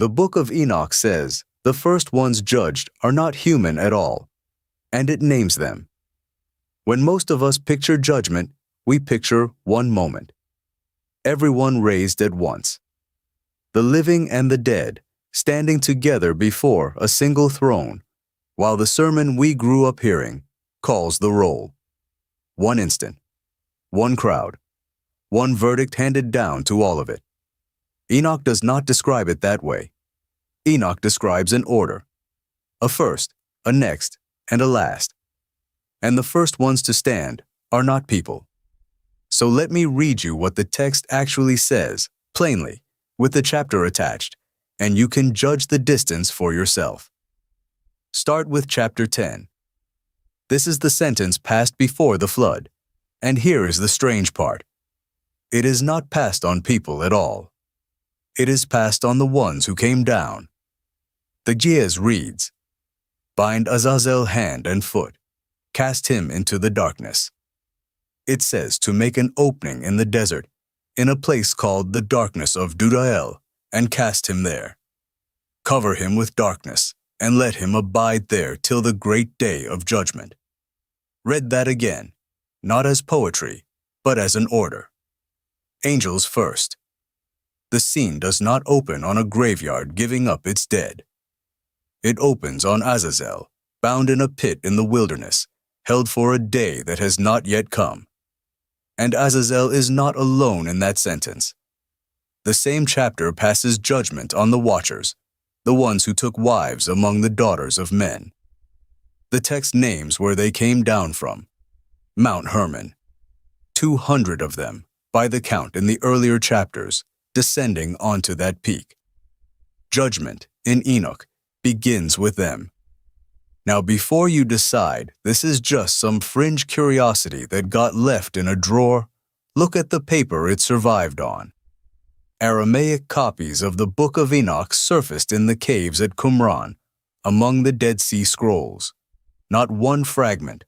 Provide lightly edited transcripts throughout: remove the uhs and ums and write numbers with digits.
The Book of Enoch says the first ones judged are not human at all, and it names them. When most of us picture judgment, we picture one moment. Everyone raised at once. The living and the dead standing together before a single throne, while the sermon we grew up hearing calls the roll. One instant, one crowd, one verdict handed down to all of it. Enoch does not describe it that way. Enoch describes an order, a first, a next, and a last. And the first ones to stand are not people. So let me read you what the text actually says, plainly, with the chapter attached, and you can judge the distance for yourself. Start with chapter 10. This is the sentence passed before the flood, and here is the strange part. It is not passed on people at all. It is passed on the ones who came down. The Ge'ez reads, "Bind Azazel hand and foot, cast him into the darkness." It says to make an opening in the desert, in a place called the darkness of Dudael, and cast him there. Cover him with darkness, and let him abide there till the great day of judgment. Read that again, not as poetry, but as an order. Angels first. The scene does not open on a graveyard giving up its dead. It opens on Azazel, bound in a pit in the wilderness, held for a day that has not yet come. And Azazel is not alone in that sentence. The same chapter passes judgment on the watchers, the ones who took wives among the daughters of men. The text names where they came down from. Mount Hermon. 200 of them, by the count in the earlier chapters, descending onto that peak. Judgment, in Enoch, begins with them. Now before you decide this is just some fringe curiosity that got left in a drawer, look at the paper it survived on. Aramaic copies of the Book of Enoch surfaced in the caves at Qumran, among the Dead Sea Scrolls. Not one fragment.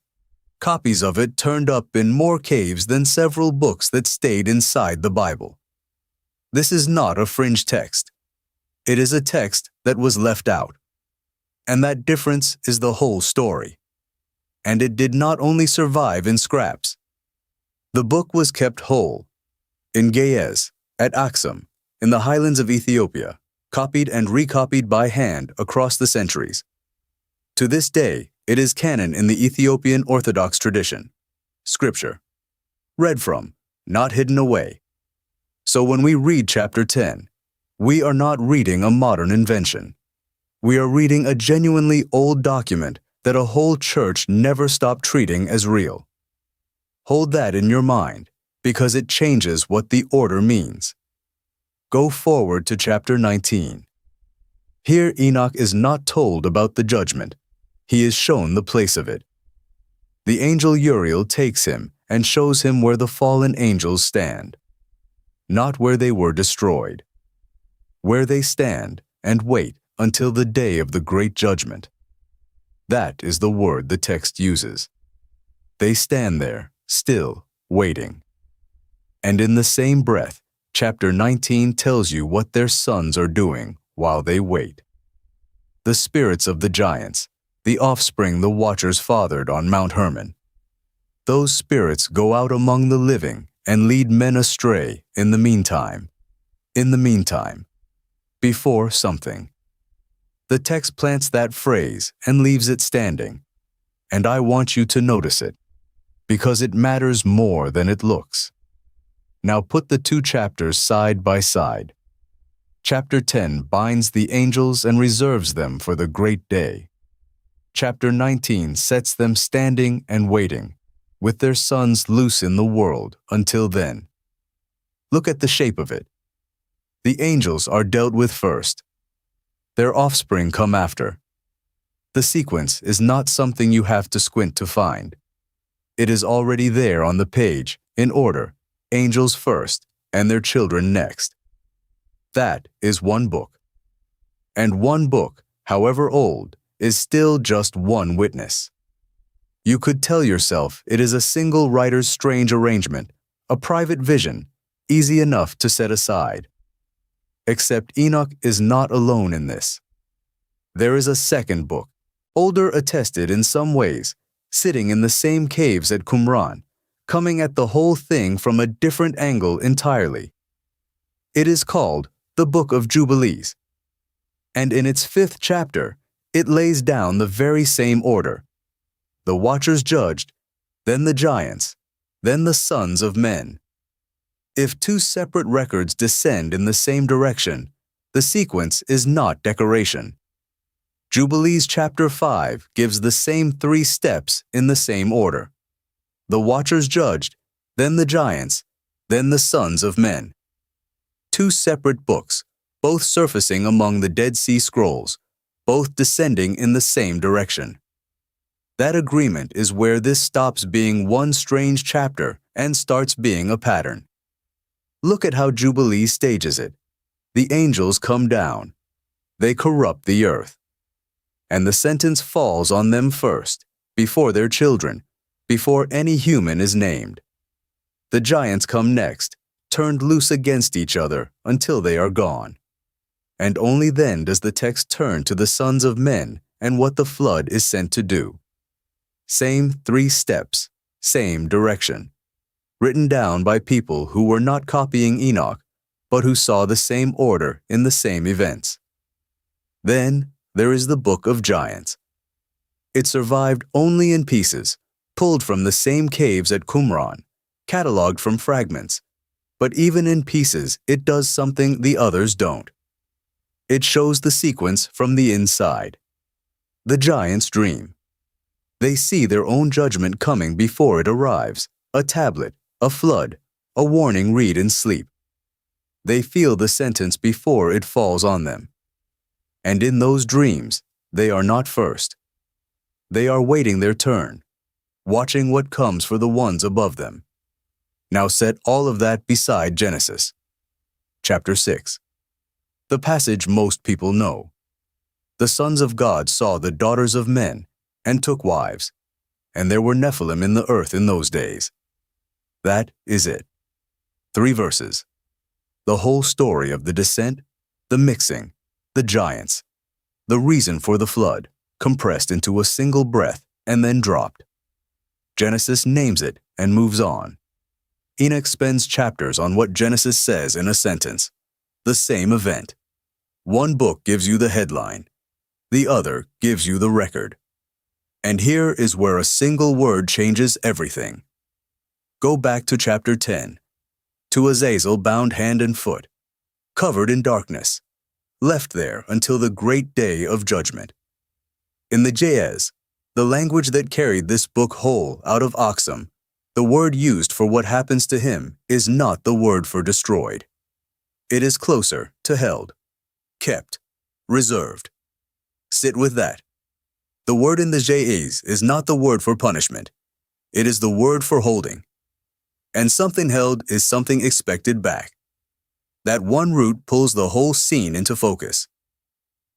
Copies of it turned up in more caves than several books that stayed inside the Bible. This is not a fringe text. It is a text that was left out. And that difference is the whole story. And it did not only survive in scraps. The book was kept whole, in Ge'ez, at Aksum, in the highlands of Ethiopia, copied and recopied by hand across the centuries. To this day, it is canon in the Ethiopian Orthodox tradition, scripture, read from, not hidden away. So when we read chapter 10, we are not reading a modern invention. We are reading a genuinely old document that a whole church never stopped treating as real. Hold that in your mind, because it changes what the order means. Go forward to chapter 19. Here Enoch is not told about the judgment. He is shown the place of it. The angel Uriel takes him and shows him where the fallen angels stand. Not where they were destroyed. Where they stand and wait until the day of the great judgment. That is the word the text uses. They stand there, still, waiting. And in the same breath, chapter 19 tells you what their sons are doing while they wait. The spirits of the giants, the offspring the watchers fathered on Mount Hermon. Those spirits go out among the living and lead men astray in the meantime, before something. The text plants that phrase and leaves it standing, and I want you to notice it, because it matters more than it looks. Now put the two chapters side by side. Chapter 10 binds the angels and reserves them for the great day. Chapter 19 sets them standing and waiting, with their sons loose in the world until then. Look at the shape of it. The angels are dealt with first. Their offspring come after. The sequence is not something you have to squint to find. It is already there on the page, in order, angels first and their children next. That is one book. And one book, however old, is still just one witness. You could tell yourself it is a single writer's strange arrangement, a private vision, easy enough to set aside. Except Enoch is not alone in this. There is a second book, older attested in some ways, sitting in the same caves at Qumran, coming at the whole thing from a different angle entirely. It is called the Book of Jubilees, and in its 5th chapter, it lays down the very same order. The watchers judged, then the giants, then the sons of men. If 2 separate records descend in the same direction, the sequence is not decoration. Jubilees chapter 5 gives the same 3 steps in the same order. The watchers judged, then the giants, then the sons of men. 2 separate books, both surfacing among the Dead Sea Scrolls, both descending in the same direction. That agreement is where this stops being one strange chapter and starts being a pattern. Look at how Jubilee stages it. The angels come down. They corrupt the earth. And the sentence falls on them first, before their children, before any human is named. The giants come next, turned loose against each other until they are gone. And only then does the text turn to the sons of men and what the flood is sent to do. Same 3 steps, same direction, written down by people who were not copying Enoch, but who saw the same order in the same events. Then there is the Book of Giants. It survived only in pieces, pulled from the same caves at Qumran, catalogued from fragments, but even in pieces it does something the others don't. It shows the sequence from the inside. The giants dream. They see their own judgment coming before it arrives, a tablet, a flood, a warning read in sleep. They feel the sentence before it falls on them. And in those dreams, they are not first. They are waiting their turn, watching what comes for the ones above them. Now set all of that beside Genesis. Chapter 6. The passage most people know. The sons of God saw the daughters of men and took wives, and there were Nephilim in the earth in those days. That is it. 3 verses. The whole story of the descent, the mixing, the giants, the reason for the flood, compressed into a single breath and then dropped. Genesis names it and moves on. Enoch spends chapters on what Genesis says in a sentence. The same event. One book gives you the headline. The other gives you the record. And here is where a single word changes everything. Go back to chapter 10. To Azazel bound hand and foot, covered in darkness, left there until the great day of judgment. In the Ge'ez, the language that carried this book whole out of Aksum, the word used for what happens to him is not the word for destroyed. It is closer to held, kept, reserved. Sit with that. The word in the Ge'ez is not the word for punishment. It is the word for holding. And something held is something expected back. That one root pulls the whole scene into focus.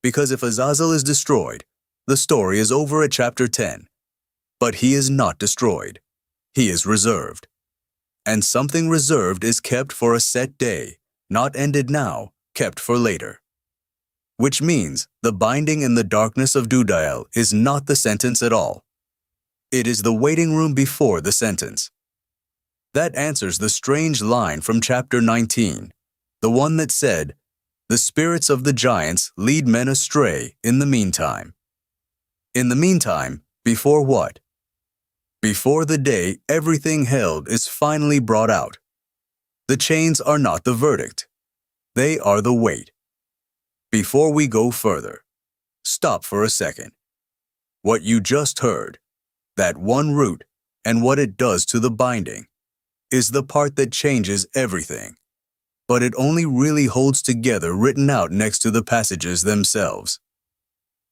Because if Azazel is destroyed, the story is over at chapter 10. But he is not destroyed. He is reserved. And something reserved is kept for a set day, not ended now, kept for later. Which means the binding in the darkness of Dudael is not the sentence at all. It is the waiting room before the sentence. That answers the strange line from chapter 19, the one that said, "The spirits of the giants lead men astray in the meantime." In the meantime, before what? Before the day everything held is finally brought out. The chains are not the verdict. They are the weight. Before we go further, stop for a second. What you just heard, that one root and what it does to the binding, is the part that changes everything, but it only really holds together written out next to the passages themselves.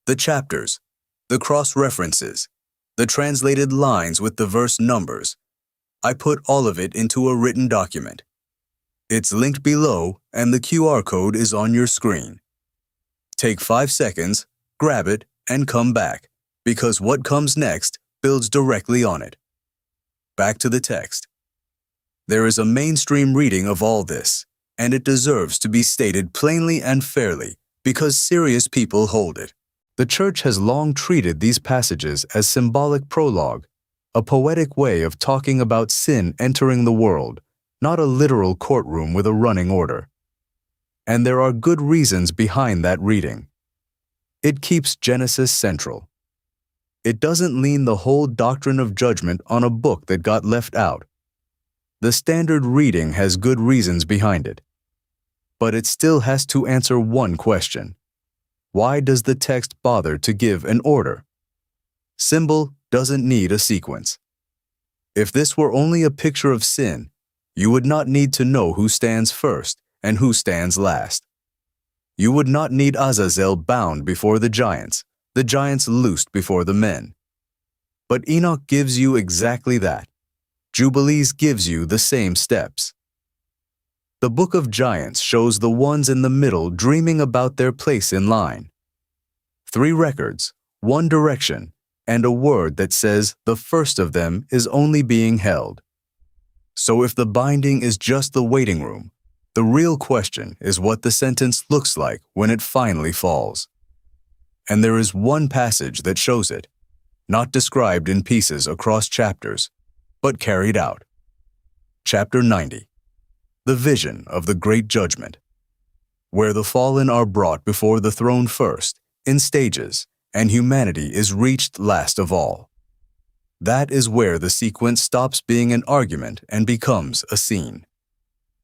The chapters, the cross-references, the translated lines with the verse numbers, I put all of it into a written document. It's linked below and the QR code is on your screen. Take 5 seconds, grab it, and come back, because what comes next builds directly on it. Back to the text. There is a mainstream reading of all this, and it deserves to be stated plainly and fairly because serious people hold it. The Church has long treated these passages as symbolic prologue, a poetic way of talking about sin entering the world, not a literal courtroom with a running order. And there are good reasons behind that reading. It keeps Genesis central. It doesn't lean the whole doctrine of judgment on a book that got left out. The standard reading has good reasons behind it. But it still has to answer one question. Why does the text bother to give an order? Symbol doesn't need a sequence. If this were only a picture of sin, you would not need to know who stands first and who stands last. You would not need Azazel bound before the giants loosed before the men. But Enoch gives you exactly that. Jubilees gives you the same steps. The Book of Giants shows the ones in the middle dreaming about their place in line. 3 records, 1 direction, and a word that says the first of them is only being held. So if the binding is just the waiting room, the real question is what the sentence looks like when it finally falls. And there is one passage that shows it, not described in pieces across chapters, but carried out. Chapter 90. The vision of the great judgment, where the fallen are brought before the throne first, in stages, and humanity is reached last of all. That is where the sequence stops being an argument and becomes a scene.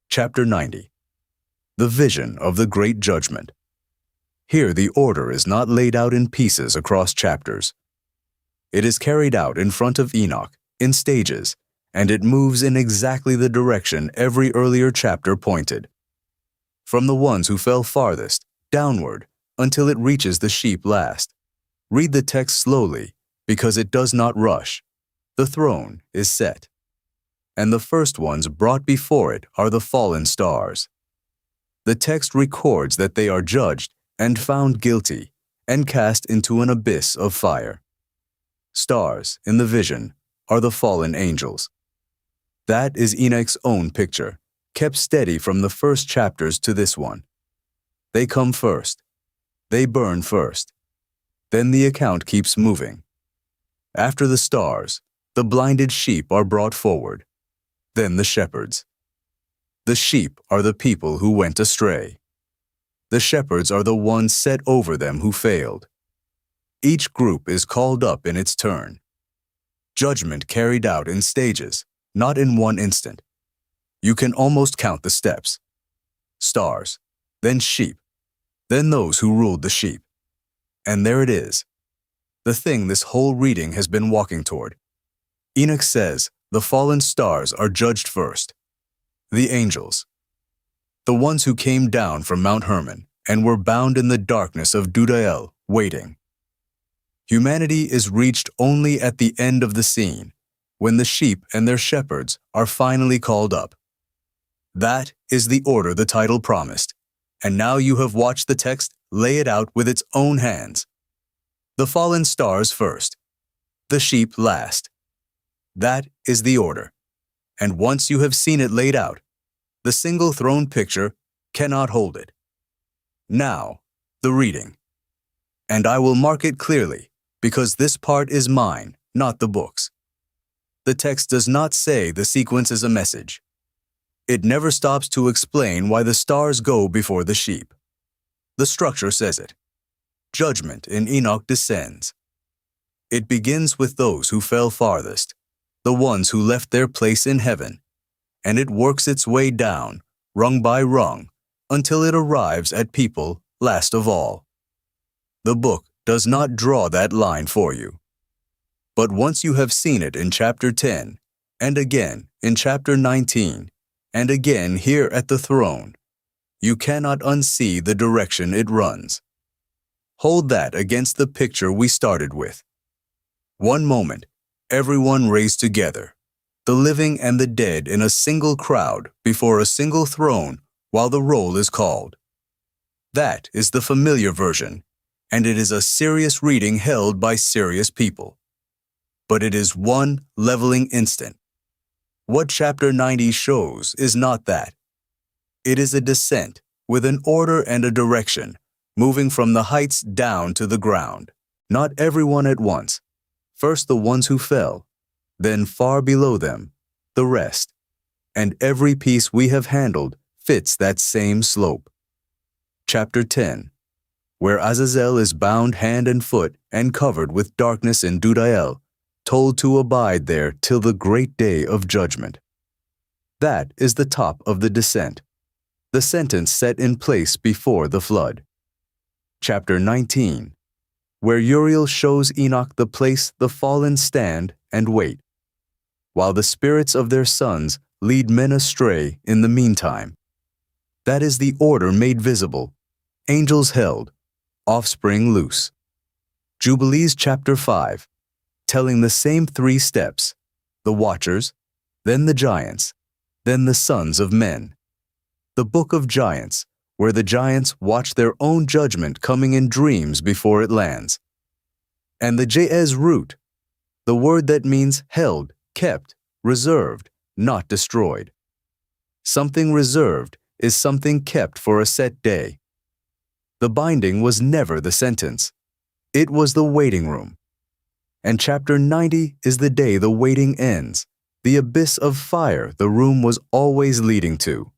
Chapter 90. The vision of the great judgment. Here the order is not laid out in pieces across chapters. It is carried out in front of Enoch, in stages, and it moves in exactly the direction every earlier chapter pointed. From the ones who fell farthest, downward, until it reaches the sheep last. Read the text slowly, because it does not rush. The throne is set. And the first ones brought before it are the fallen stars. The text records that they are judged and found guilty and cast into an abyss of fire. Stars, in the vision, are the fallen angels. That is Enoch's own picture, kept steady from the first chapters to this one. They come first. They burn first. Then the account keeps moving. After the stars, the blinded sheep are brought forward. Then the shepherds. The sheep are the people who went astray. The shepherds are the ones set over them who failed. Each group is called up in its turn. Judgment carried out in stages, not in one instant. You can almost count the steps. Stars, then sheep, then those who ruled the sheep. And there it is, the thing this whole reading has been walking toward. Enoch says the fallen stars are judged first. The angels, the ones who came down from Mount Hermon and were bound in the darkness of Dudael, waiting. Humanity is reached only at the end of the scene, when the sheep and their shepherds are finally called up. That is the order the title promised, and now you have watched the text lay it out with its own hands. The fallen stars first, the sheep last. That is the order, and once you have seen it laid out, the single throne picture cannot hold it. Now, the reading. And I will mark it clearly, because this part is mine, not the book's. The text does not say the sequence is a message. It never stops to explain why the stars go before the sheep. The structure says it. Judgment in Enoch descends. It begins with those who fell farthest, the ones who left their place in heaven, and it works its way down, rung by rung, until it arrives at people last of all. The book does not draw that line for you. But once you have seen it in chapter 10, and again in chapter 19, and again here at the throne, you cannot unsee the direction it runs. Hold that against the picture we started with. One moment, everyone raised together, the living and the dead in a single crowd before a single throne while the roll is called. That is the familiar version, and it is a serious reading held by serious people. But it is one leveling instant. What chapter 90 shows is not that. It is a descent with an order and a direction, moving from the heights down to the ground. Not everyone at once. First the ones who fell, then far below them, the rest. And every piece we have handled fits that same slope. Chapter 10, where Azazel is bound hand and foot and covered with darkness in Dudael, told to abide there till the great day of judgment. That is the top of the descent, the sentence set in place before the flood. Chapter 19, where Uriel shows Enoch the place the fallen stand and wait, while the spirits of their sons lead men astray in the meantime. That is the order made visible, angels held, offspring loose. Jubilees chapter 5, telling the same 3 steps, the watchers, then the giants, then the sons of men. The Book of Giants, where the giants watch their own judgment coming in dreams before it lands. And the Jez root, the word that means held, kept, reserved, not destroyed. Something reserved is something kept for a set day. The binding was never the sentence. It was the waiting room. And chapter 90 is the day the waiting ends, the abyss of fire the room was always leading to.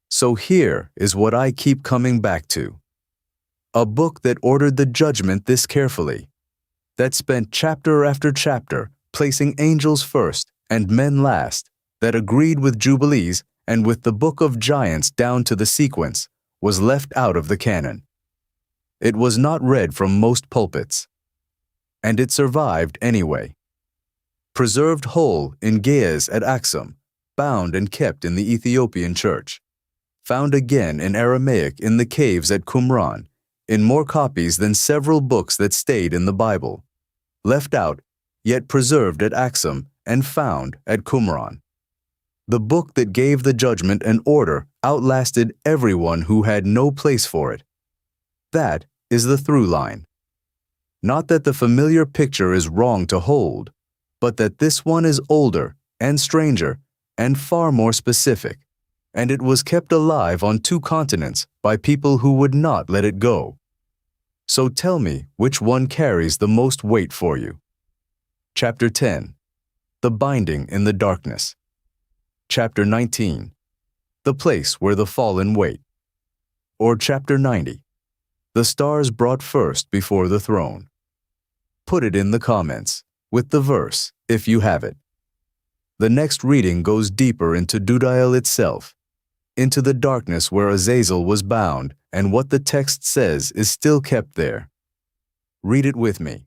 So here is what I keep coming back to. A book that ordered the judgment this carefully, that spent chapter after chapter placing angels first and men last, that agreed with Jubilees and with the Book of Giants down to the sequence, was left out of the canon. It was not read from most pulpits. And it survived anyway. Preserved whole in Ge'ez at Aksum, bound and kept in the Ethiopian church. Found again in Aramaic in the caves at Qumran, in more copies than several books that stayed in the Bible. Left out, yet preserved at Aksum and found at Qumran. The book that gave the judgment and order outlasted everyone who had no place for it. That is the through line. Not that the familiar picture is wrong to hold, but that this one is older and stranger and far more specific, and it was kept alive on 2 continents by people who would not let it go. So tell me which one carries the most weight for you. Chapter 10, the binding in the darkness. Chapter 19, the place where the fallen wait. Or chapter 90, the stars brought first before the throne. Put it in the comments, with the verse, if you have it. The next reading goes deeper into Dudael itself, into the darkness where Azazel was bound, and what the text says is still kept there. Read it with me.